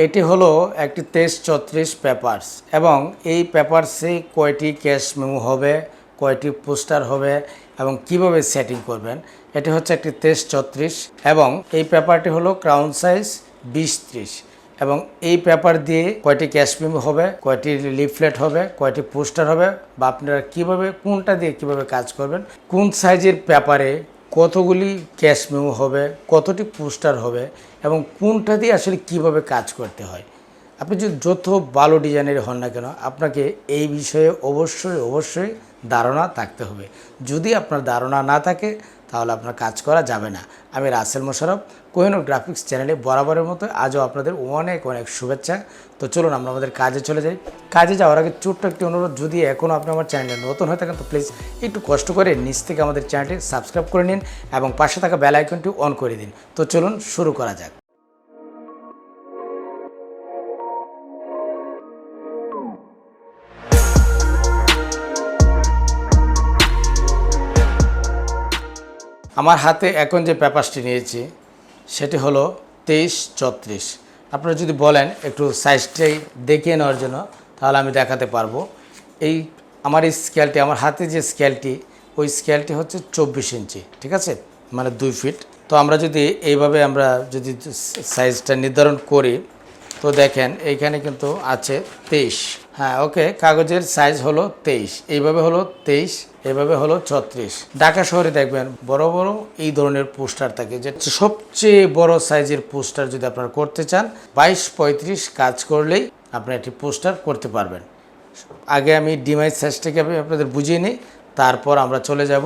এটি হলো একটি 23-34 পেপারস এবং এই পেপারসে কয়টি ক্যাশ মেমো হবে, কয়টি পোস্টার হবে এবং কিভাবে সেটিং করবেন। এটি হচ্ছে একটি 23-34 এবং এই পেপারটি হলো ক্রাউন সাইজ 20-30 এবং এই পেপার দিয়ে কয়টি ক্যাশ মেমো হবে, কয়টি লিফলেট হবে, কয়টি পোস্টার হবে বা আপনারা কিভাবে কোনটা দিয়ে কিভাবে কাজ করবেন, কোন সাইজের পেপারে কতগুলি ক্যাশ মেমো হবে, কতটি পোস্টার হবে এবং কোনটা দিয়ে আসলে কিভাবে কাজ করতে হয়। আপনি যদি যত ভালো ডিজাইনের হন না কেন, আপনাকে এই বিষয়ে অবশ্যই ধারণা থাকতে হবে। যদি আপনার ধারণা না থাকে তাহলে আপনার কাজ করা যাবে না। আমি রাসেল মোশাররফ, কোহিনূর গ্রাফিক্স চ্যানেলে বরাবরের মতো আজও আপনাদের অনেক শুভেচ্ছা। তো চলুন আমরা আমাদের কাজে চলে যাই। কাজে যাওয়ার আগে ছোট্ট একটি অনুরোধ, যদি এখনও আপনি আমার চ্যানেলে নতুন হয়ে থাকেন তো প্লিজ একটু কষ্ট করে নিচ থেকে আমাদের চ্যানেলটি সাবস্ক্রাইব করে নিন এবং পাশে থাকা বেল আইকনটি অন করে দিন। তো চলুন শুরু করা যাক। আমার হাতে এখন যে পেপারসটি নিয়েছি সেটি হলো 23-34। আপনারা যদি বলেন একটু সাইজটাই দেখিয়ে নেওয়ার জন্য তাহলে আমি দেখাতে পারবো। আমার এই স্কেলটি, আমার হাতে যে স্কেলটি, ওই স্কেলটি হচ্ছে 24 ইঞ্চি, ঠিক আছে, মানে 2 ফিট। তো আমরা যদি এইভাবে যদি সাইজটা নির্ধারণ করি তো দেখেন এইখানে কিন্তু আছে 23। হ্যাঁ, ওকে, কাগজের সাইজ হলো 23, এইভাবে হলো 23, এভাবে হলো 36। ঢাকা শহরে দেখবেন বড় বড় এই ধরনের পোস্টার থাকে, যে সবচেয়ে বড় সাইজের পোস্টার যদি আপনারা করতে চান 22-35 কাজ করলেই আপনি একটি পোস্টার করতে পারবেন। আগে আমি ডিমাইজ সাইজটাকে আপনাদের বুঝিয়ে নিই, তারপর আমরা চলে যাব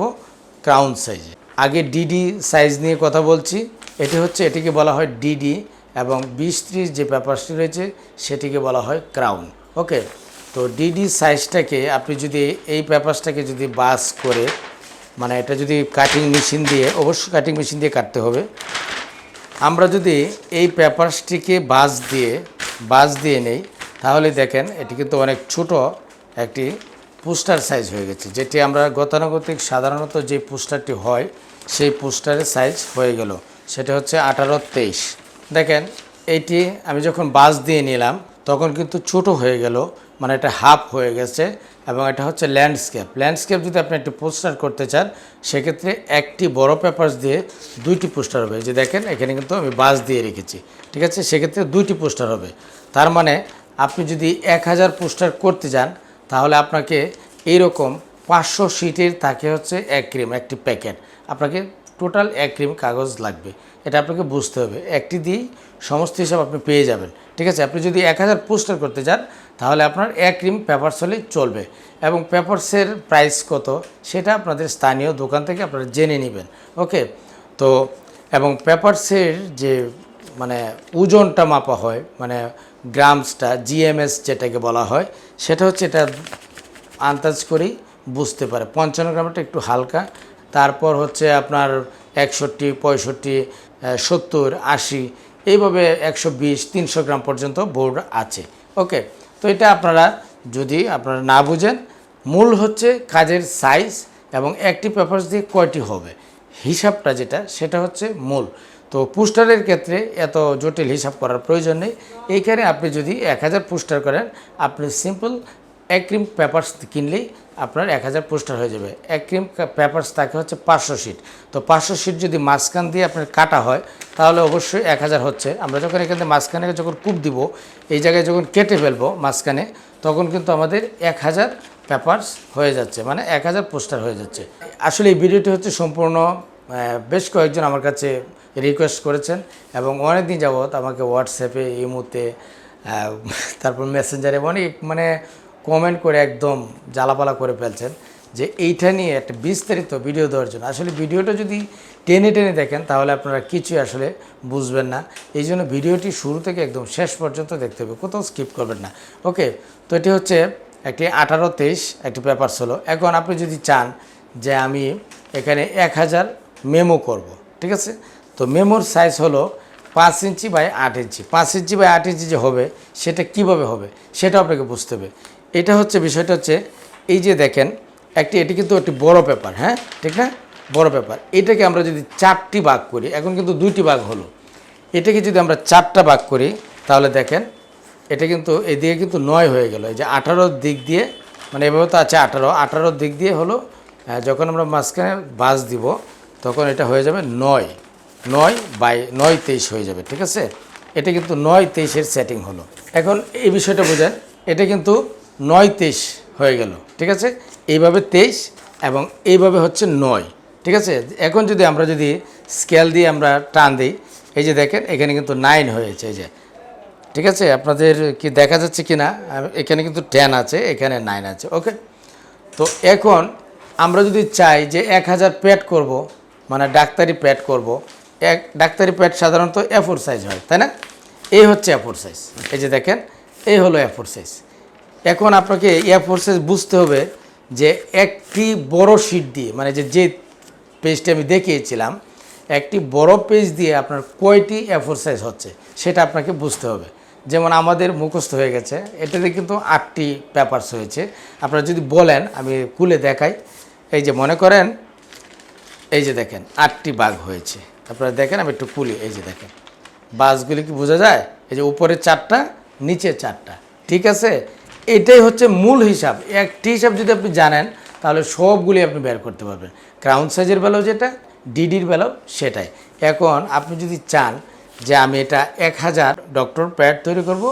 ক্রাউন সাইজে। আগে ডিডি সাইজ নিয়ে কথা বলছি। এটিকে বলা হয় ডিডি এবং 20-30 যে পেপারসটি রয়েছে সেটিকে বলা হয় ক্রাউন। ওকে, তো ডিডি সাইজটাকে আপনি যদি এই পেপারসটাকে যদি বাস করে, মানে এটা যদি কাটিং মেশিন দিয়ে, অবশ্যই কাটিং মেশিন দিয়ে কাটতে হবে। আমরা যদি এই পেপারসটিকে বাস দিয়ে নেই তাহলে দেখেন এটি কিন্তু অনেক ছোট একটি পোস্টার সাইজ হয়ে গেছে, যেটি আমরা গতানুগতিক সাধারণত যে পোস্টারটি হয় সেই পোস্টারের সাইজ হয়ে গেল, সেটা হচ্ছে 18-23। দেখেন এইটি আমি যখন বাস দিয়ে নিলাম তখন কিন্তু ছোট হয়ে গেল, মানে এটা হাফ হয়ে গেছে এবং এটা হচ্ছে ল্যান্ডস্কেপ যদি আপনি একটি পোস্টার করতে চান সেক্ষেত্রে একটি বড় পেপারস দিয়ে 2টি পোস্টার হবে। যে দেখেন এখানে কিন্তু আমি বাস দিয়ে রেখেছি, ঠিক আছে, সেক্ষেত্রে 2টি পোস্টার হবে। তার মানে আপনি যদি 1000 পোস্টার করতে যান তাহলে আপনাকে এইরকম 500 শিটের থাকে হচ্ছে একটি প্যাকেট, আপনাকে টোটাল 1 ক্রিম কাগজ লাগবে। এটা আপনাকে বুঝতে হবে, একটি দিয়েই সমস্ত হিসাব আপনি পেয়ে যাবেন, ঠিক আছে। আপনি যদি 1000 পোস্টার করতে চান তাহলে আপনার 1 ক্রিম পেপারস হলেই চলবে এবং পেপারসের প্রাইস কত সেটা আপনাদের স্থানীয় দোকান থেকে আপনারা জেনে নেবেন। ওকে, তো এবং পেপারসের যে মানে ওজনটা মাপা হয়, মানে গ্রামসটা, জিএমএস যেটাকে বলা হয়, সেটা হচ্ছে এটা আন্দাজ করেই বুঝতে পারে। 55 গ্রামটা একটু হালকা, তারপর হচ্ছে আপনার 61, 65, 70, 80, এইভাবে 120, 300 গ্রাম পর্যন্ত বোর্ড আছে। ওকে, তো এটা আপনারা যদি না বুঝেন, মূল হচ্ছে কাজের সাইজ এবং একটি পেপারস দিয়ে কয়টি হবে হিসাবটা সেটা হচ্ছে মূল। তো পোস্টারের ক্ষেত্রে এত জটিল হিসাব করার প্রয়োজন নেই। এইখানে আপনি যদি 1000 পোস্টার করেন, আপনি সিম্পল 1 ক্রিম পেপারস কিনলেই আপনার 1000 পোস্টার হয়ে যাবে। 1 ক্রিম পেপারস থাকে হচ্ছে 500 শিট। তো 500 শিট যদি মাঝখান দিয়ে আপনার কাটা হয় তাহলে অবশ্যই 1000 হচ্ছে। আমরা যখন এখানে মাঝখানে যখন কূপ দিব, এই জায়গায় যখন কেটে ফেলবো মাঝখানে, তখন কিন্তু আমাদের 1000 পেপারস হয়ে যাচ্ছে, মানে 1000 পোস্টার হয়ে যাচ্ছে। আসলে এই ভিডিওটি হচ্ছে সম্পূর্ণ বেশ কয়েকজন আমার কাছে রিকোয়েস্ট করেছেন এবং অনেক দিন যাবৎ আমাকে হোয়াটসঅ্যাপে, ইমোতে, তারপর মেসেঞ্জারে অনেক কমেন্ট করে একদম জ্বালাপালা করে ফেলছেন যে এইটা নিয়ে একটা বিস্তারিত ভিডিও দেওয়ার জন্য। আসলে ভিডিওটা যদি টেনে দেখেন তাহলে আপনারা কিছুই আসলে বুঝবেন না। এই জন্য ভিডিওটি শুরু থেকে একদম শেষ পর্যন্ত দেখতে হবে, কোথাও স্কিপ করবেন না। ওকে, তো এটি হচ্ছে একটি 18-23 একটি পেপারস হলো। এখন আপনি যদি চান যে আমি এখানে 1000 মেমো করব, ঠিক আছে, তো মেমোর সাইজ হলো 5 inch by 8 inch. 5 inch by 8 ইঞ্চি যে হবে সেটা কিভাবে হবে সেটা আপনাকে বুঝতে হবে। এটা হচ্ছে বিষয়টা হচ্ছে এই যে দেখেন এটি কিন্তু একটি বড় পেপার, হ্যাঁ ঠিক না, বড় পেপার। এটাকে আমরা যদি 4টি ভাগ করি, এখন কিন্তু 2টি ভাগ হলো, এটাকে যদি আমরা 4টা ভাগ করি তাহলে দেখেন এটা কিন্তু এদিকে কিন্তু 9 হয়ে গেল। এই যে 18 দিক দিয়ে মানে এভাবে তো আছে 18 দিক দিয়ে হলো যখন আমরা মাঝখানে বাস দিব তখন এটা হয়ে যাবে 9 হয়ে যাবে, ঠিক আছে। এটা কিন্তু 9-23 সেটিং হলো। এখন এই বিষয়টা বোঝেন, এটা কিন্তু 9-23 হয়ে গেল, ঠিক আছে। এইভাবে 23 এবং এইভাবে হচ্ছে 9, ঠিক আছে। এখন যদি আমরা স্কেল দিয়ে আমরা টান দিই, এই যে দেখেন এখানে কিন্তু 9 হয়েছে, এই যে, ঠিক আছে। আপনাদের কি দেখা যাচ্ছে কি না? এখানে কিন্তু 10 আছে, এখানে 9 আছে, ওকে। তো এখন আমরা যদি চাই যে 1000 প্যাড করব, মানে ডাক্তারি প্যাড করব, ডাক্তারি প্যাড সাধারণত A4 সাইজ হয়, তাই না? এই হচ্ছে A4 সাইজ, এই যে দেখেন এই হলো A4 সাইজ। এখন আপনাকে A4 সাইজ বুঝতে হবে যে একটি বড় শিট দিয়ে, মানে যে পেজটা আমি দেখিয়েছিলাম, একটি বড় পেজ দিয়ে আপনার কয়টি A4 সাইজ হচ্ছে সেটা আপনাকে বুঝতে হবে। যেমন আমাদের মুখস্থ হয়ে গেছে, এটাতে কিন্তু 8টি পেপারস হয়েছে। আপনারা যদি বলেন আমি খুলে দেখাই, এই যে মনে করেন এই যে দেখেন 8টি বাঘ হয়েছে। আপনারা দেখেন আমি একটু খুলি, এই যে দেখেন বাসগুলি কি বোঝা যায়? এই যে উপরে 4টা, নিচে 4টা, ঠিক আছে। এটাই হচ্ছে মূল হিসাব। একটি হিসাব যদি আপনি জানেন তাহলে সবগুলি আপনি বের করতে পারবেন। ক্রাউন সাইজের বেলাও যেটা, ডিডির বেলাও সেটাই। এখন আপনি যদি চান যে আমি এটা 1000 ডক্টর প্যাড তৈরি করব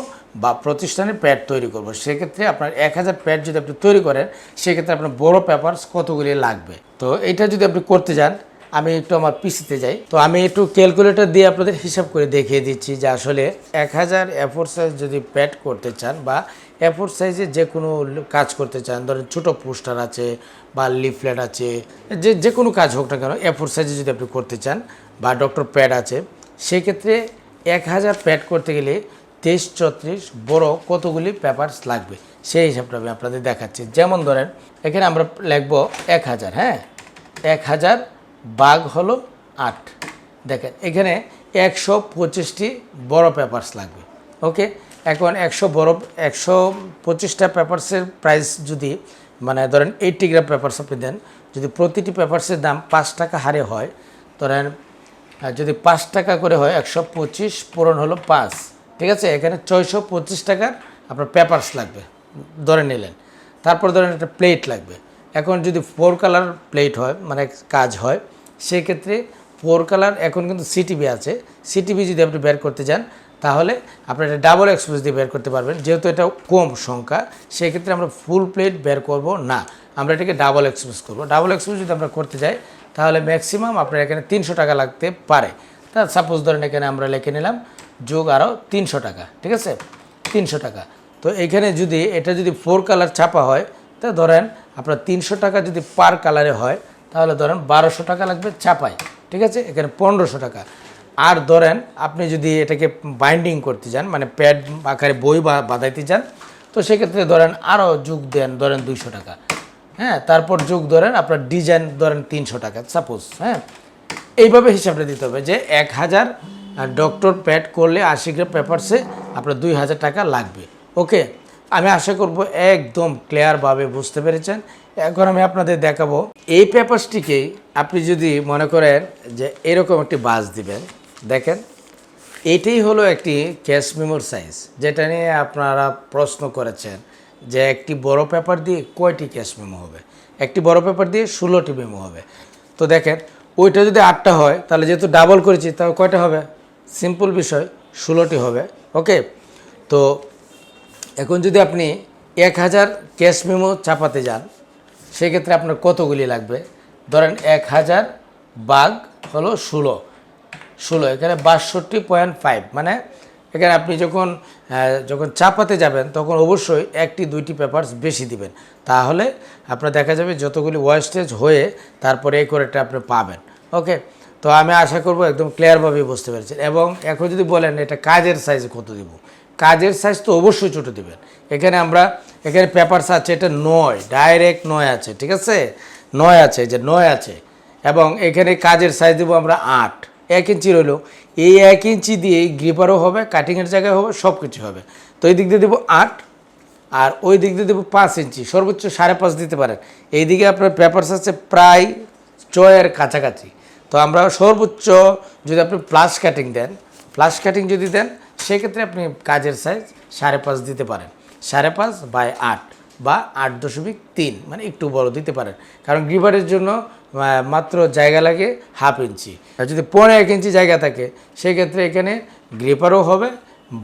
বা প্রতিষ্ঠানের প্যাড তৈরি করব, সেক্ষেত্রে আপনার 1000 প্যাড যদি আপনি তৈরি করেন, সেক্ষেত্রে আপনার বড় পেপারস কতগুলি লাগবে। তো এটা যদি আপনি করতে যান, আমি একটু আমার পিসিতে যাই, তো আমি একটু ক্যালকুলেটর দিয়ে আপনাদের হিসাব করে দেখিয়ে দিচ্ছি যে আসলে 1000 A4 সাইজ যদি প্যাড করতে চান বা A4 সাইজে যে কোনো কাজ করতে চান, ধরেন ছোটো পোস্টার আছে বা লিফলেট আছে, যে কোনো কাজ হোক না কেন, A4 সাইজে যদি আপনি করতে চান বা ডক্টর প্যাড আছে, সেক্ষেত্রে 1000 প্যাড করতে গেলে 23-34 বড় কতগুলি পেপারস লাগবে সেই হিসাবটা আমি আপনাদের দেখাচ্ছি। যেমন ধরেন এখানে আমরা লিখব 1000, হ্যাঁ, 1000 বাঘ হলো 8। দেখেন এখানে 125টি বড় পেপারস লাগবে, ওকে। এখন 125টা পেপারসের প্রাইস যদি মানে ধরেন 80 গ্রাম পেপারস আপনি দেন, যদি প্রতিটি পেপারসের দাম 5 টাকা হারে হয়, ধরেন যদি 5 টাকা করে হয় 125 পূরণ হলো 5, ঠিক আছে। এখানে 625 টাকার আপনার পেপারস লাগবে ধরে নিলেন। তারপর ধরেন একটা প্লেট লাগবে। এখন যদি 4 কালার প্লেট হয়, মানে কাজ হয়, সেক্ষেত্রে 4 কালার এখন কিন্তু সিটিভি আছে, সিটিভি যদি আপনি বের করতে যান তাহলে আপনার এটা ডাবল এক্সপ্রেস দিয়ে বের করতে পারবেন। যেহেতু এটা কম সংখ্যা, সেক্ষেত্রে আমরা ফুল প্লেট বের করব না, আমরা এটাকে ডাবল এক্সপ্রেস করব। ডাবল এক্সপ্রেস যদি আমরা করতে যাই তাহলে ম্যাক্সিমাম আপনার এখানে 300 টাকা লাগতে পারে। তা সাপোজ ধরেন এখানে আমরা লিখে নিলাম যোগ আরও 300 টাকা, ঠিক আছে, 300 টাকা। তো এখানে যদি এটা যদি 4 কালার ছাপা হয়, তা ধরেন আপনার 300 টাকা যদি পার কালারে হয় তাহলে ধরেন 1200 টাকা লাগবে ছাপায়, ঠিক আছে। এখানে 1500 টাকা। আর ধরেন আপনি যদি এটাকে বাইন্ডিং করতে যান, মানে প্যাড আকারে বই বাঁধাইতে যান, তো সেক্ষেত্রে ধরেন আরও যোগ দেন, ধরেন 200 টাকা, হ্যাঁ। তারপর যোগ ধরেন আপনার ডিজাইন ধরেন 300 টাকা সাপোজ, হ্যাঁ। এইভাবে হিসাবটা দিতে হবে যে 1000 ডক্টর প্যাড করলে 80 গ্রাম পেপারসে আপনার 2000 টাকা লাগবে, ওকে। আমি আশা করব একদম ক্লিয়ারভাবে বুঝতে পেরেছেন। এখন আমি আপনাদের দেখাবো এই পেপারসটিকেই আপনি যদি মনে করেন যে এরকম একটি বাস দিবেন, দেখেন এটাই হলো একটি ক্যাশ মেমোর সাইজ, যেটা নিয়ে আপনারা প্রশ্ন করেছেন যে একটি বড় পেপার দিয়ে কয়টি ক্যাশ মেমো হবে। একটি বড় পেপার দিয়ে 16টি মেমো হবে। তো দেখেন ওইটা যদি 8টা হয়, তাহলে যেহেতু ডাবল করেছি তাহলে কয়টা হবে? সিম্পল বিষয়, 16টি হবে, ওকে। তো এখন যদি আপনি 1000 ক্যাশ মেমো চাপাতে যান, সেক্ষেত্রে আপনার কতগুলি লাগবে? ধরেন 1000 বাঘ হলো 16, এখানে 62.5, মানে এখানে আপনি যখন চাপাতে যাবেন তখন অবশ্যই 1-2টি পেপারস বেশি দিবেন, তাহলে আপনার দেখা যাবে যতগুলি ওয়েস্টেজ হয়ে তারপরে এই করেটা আপনি পাবেন, ওকে। তো আমি আশা করব একদম ক্লিয়ারভাবে বুঝতে পেরেছেন। এবং এখন যদি বলেন এটা কাজের সাইজ কত দিব, কাজের সাইজ তো অবশ্যই ছোটো দিবেন। এখানে পেপারস আছে, এটা 9, ডাইরেক্ট 9 আছে, ঠিক আছে, 9 আছে, যে 9 আছে। এবং এখানে কাজের সাইজ দেবো আমরা 8, 1 ইঞ্চি রইল। এই 1 ইঞ্চি দিয়ে গ্রিপারও হবে, কাটিংয়ের জায়গায় হবে, সব কিছু হবে। তো এই দিক দিয়ে দেবো 8 আর ওই দিক দিয়ে দেবো 5 ইঞ্চি, সর্বোচ্চ 5.5 দিতে পারেন। এইদিকে আপনার পেপারস আছে প্রায় 6-এর কাছাকাছি। তো আমরা সর্বোচ্চ যদি আপনি প্লাস কাটিং দেন, প্লাস কাটিং যদি দেন, সেক্ষেত্রে আপনি কাজের সাইজ 5.5 দিতে পারেন, 5.5/8 বা 8.3, মানে একটু বড় দিতে পারেন, কারণ গ্রিপারের জন্য মাত্র জায়গা লাগে 1/2 ইঞ্চি। আর যদি 1.5 ইঞ্চি জায়গা থাকে সেক্ষেত্রে এখানে গ্রিপারও হবে,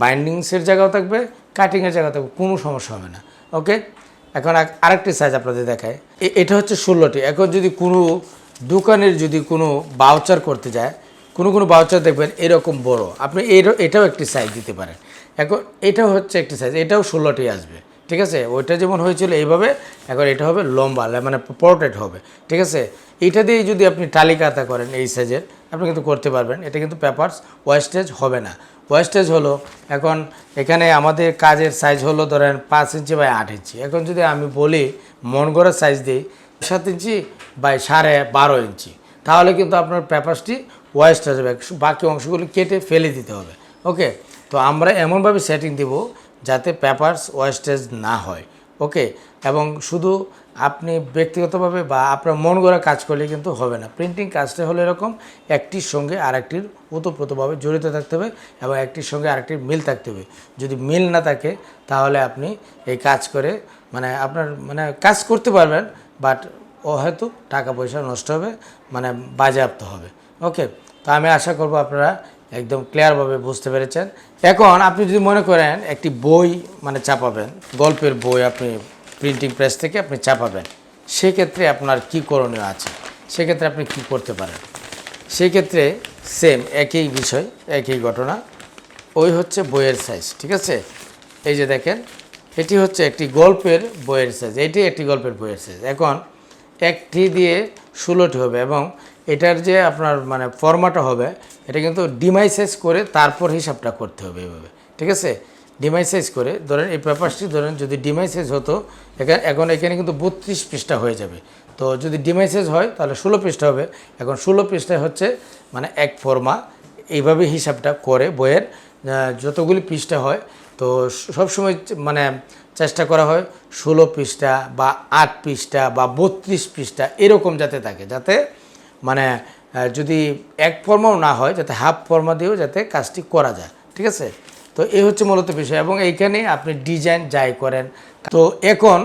বাইন্ডিংসের জায়গাও থাকবে, কাটিংয়ের জায়গা থাকবে, কোনো সমস্যা হবে না। ওকে, এখন আরেকটি সাইজ আপনাদের দেখায়। এটা হচ্ছে 16টি। এখন যদি কোনো দোকানের যদি কোনো বাউচার করতে যায়, কোনো বাউচার দেখবেন এরকম বড়, আপনি এটাও একটি সাইজ দিতে পারেন। এখন এটাও হচ্ছে একটি সাইজ, এটাও 16টি আসবে, ঠিক আছে। ওইটা যেমন হয়েছিল এইভাবে, এখন এটা হবে লম্বা, মানে পোর্ট্রেট হবে, ঠিক আছে। এইটা দিয়ে যদি আপনি তালিকাতা করেন এই সাইজের, আপনি কিন্তু করতে পারবেন। এটা কিন্তু পেপারস ওয়েস্টেজ হবে না। ওয়েস্টেজ হলো, এখন এখানে আমাদের কাজের সাইজ হলো ধরেন 5 ইঞ্চি বাই 8 ইঞ্চি। এখন যদি আমি বলি মন গড়া সাইজ দিই 7 ইঞ্চি বাই 12.5 ইঞ্চি, তাহলে কিন্তু আপনার পেপারসটি ওয়েস্ট হয়ে যাবে, বাকি অংশগুলো কেটে ফেলে দিতে হবে। ওকে, তো আমরা এমনভাবে সেটিং দিব যাতে পেপারস ওয়েস্টেজ না হয়। ওকে, এবং শুধু আপনি ব্যক্তিগতভাবে বা আপনার মন গড়া কাজ করলে কিন্তু হবে না। প্রিন্টিং কাজটা হলো এরকম, একটির সঙ্গে আরেকটির ওতপ্রোতভাবে জড়িত থাকতে হবে এবং একটির সঙ্গে আরেকটির মিল থাকতে হবে। যদি মিল না থাকে তাহলে আপনি এই কাজ করে মানে আপনার মানে কাজ করতে পারবেন, বাট ও হয়তো টাকা পয়সা নষ্ট হবে, মানে বাজেয়াপ্ত হবে। ওকে, তো আমি আশা করব আপনারা একদম ক্লিয়ারভাবে বুঝতে পেরেছেন। এখন আপনি যদি মনে করেন একটি বই মানে চাপাবেন, গল্পের বই আপনি প্রিন্টিং প্রেস থেকে আপনি চাপাবেন, সেক্ষেত্রে আপনার কি করণীয় আছে, সেক্ষেত্রে আপনি কি করতে পারেন। সেক্ষেত্রে সেম একই বিষয়, একই ঘটনা। ওই হচ্ছে বইয়ের সাইজ, ঠিক আছে। এই যে দেখেন, এটি হচ্ছে একটি গল্পের বইয়ের সাইজ, এটি একটি গল্পের বইয়ের সাইজ। এখন একটি দিয়ে 16টি হবে এবং এটার যে আপনার মানে ফরম্যাটটা হবে, এটা কিন্তু ডিমাইসাইজ করে তারপর হিসাবটা করতে হবে এভাবে, ঠিক আছে। ডিমাইসাইজ করে ধরেন এই পেপারসটি ধরেন যদি ডিমাইসাইজ হতো, এখন এখানে কিন্তু 32 পৃষ্ঠা হয়ে যাবে। তো যদি ডিমাইসাইজ হয় তাহলে 16 পৃষ্ঠা হবে। এখন 16 পৃষ্ঠায় হচ্ছে মানে এক ফর্মা, এইভাবে হিসাবটা করে বইয়ের যতগুলি পৃষ্ঠা হয়, তো সবসময় মানে চেষ্টা করা হয় 16 পৃষ্ঠা বা 8 পৃষ্ঠা বা 32 পৃষ্ঠা এরকম যাতে থাকে, যাতে মানে যদি এক ফর্মাও না হয়, যাতে হাফ ফর্মা দিয়েও যাতে কাজটি করা যায়, ঠিক আছে। তো এই হচ্ছে মূলত বিষয়, এবং এইখানে আপনি ডিজাইন যাই করেন। তো এখন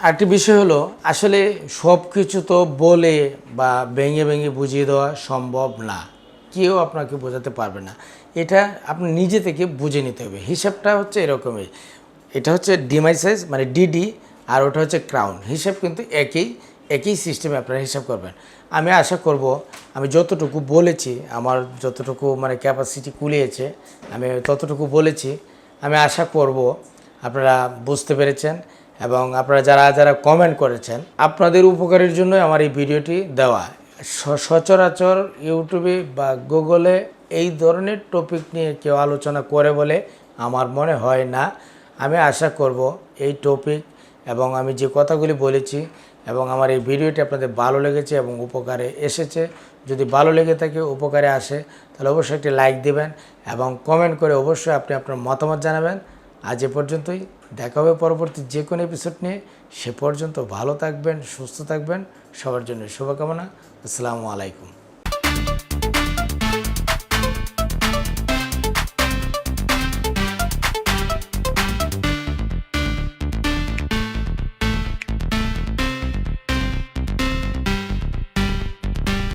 আরেকটি বিষয় হলো, আসলে সব কিছু তো বলে বা ভেঙে বুঝিয়ে দেওয়া সম্ভব না, কেউ আপনাকে বোঝাতে পারবে না। এটা আপনি নিজে থেকে বুঝে নিতে হবে। হিসাবটা হচ্ছে এরকমই, এটা হচ্ছে ডিমাইসাইজ মানে ডিডি, আর ওটা হচ্ছে ক্রাউন। হিসাব কিন্তু একই সিস্টেমে আপনারা হিসাব করবেন। আমি আশা করব আমি যতটুকু বলেছি, আমার যতটুকু মানে ক্যাপাসিটি কুলিয়েছে আমি ততটুকু বলেছি। আমি আশা করব আপনারা বুঝতে পেরেছেন, এবং আপনারা যারা কমেন্ট করেছেন, আপনাদের উপকারের জন্য আমার এই ভিডিওটি দেওয়া। সচরাচর ইউটিউবে বা গুগলে এই ধরনের টপিক নিয়ে কেউ আলোচনা করে বলে আমার মনে হয় না। আমি আশা করব এই টপিক এবং আমি যে কথাগুলি বলেছি এবং আমার এই ভিডিওটি আপনাদের ভালো লেগেছে এবং উপকারে এসেছে। যদি ভালো লেগে থাকে, উপকারে আসে, তাহলে অবশ্যই একটি লাইক দেবেন এবং কমেন্ট করে অবশ্যই আপনি আপনার মতামত জানাবেন। আজ এ পর্যন্তই, দেখা হবে পরবর্তী যে কোনো এপিসোড নিয়ে। সে পর্যন্ত ভালো থাকবেন, সুস্থ থাকবেন, সবার জন্য শুভকামনা। আসসালামু আলাইকুম।